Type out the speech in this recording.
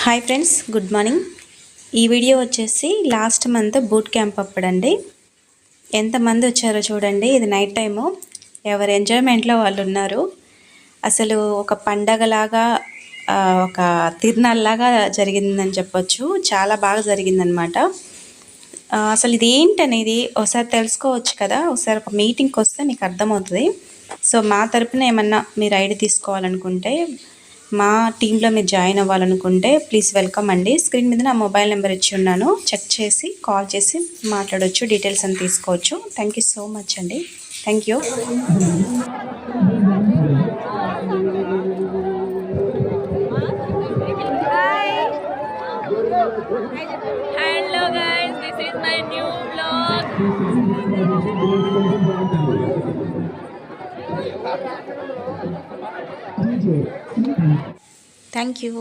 Hi friends, good morning. ఈ video వచ్చేసి last month boot camp అప్పుడండి. ఎంతమంది వచ్చారో చూడండి. ఇది నైట్ టైము, ఎవరి ఎంజాయ్మెంట్లో వాళ్ళు ఉన్నారు. అసలు ఒక పండగలాగా, ఒక తిరునాళ్ళలాగా జరిగిందని చెప్పొచ్చు. చాలా బాగా జరిగిందనమాట. అసలు ఇది ఏంటనేది ఒకసారి తెలుసుకోవచ్చు కదా. ఒకసారి ఒక మీటింగ్కి వస్తే మీకు అర్థమవుతుంది. సో మా తరపున ఏమన్నా మీరు ఐడి తీసుకోవాలనుకుంటే, మా టీంలో మీరు జాయిన్ అవ్వాలనుకుంటే ప్లీజ్ వెల్కమ్ అండి. స్క్రీన్ మీద నా మొబైల్ నెంబర్ ఇచ్చి ఉన్నాను. చెక్ చేసి కాల్ చేసి మాట్లాడవచ్చు, డీటెయిల్స్ అని తీసుకోవచ్చు. థ్యాంక్ యూ సో మచ్ అండి. Thank you. Hello guys, this is my new vlog. Thank you.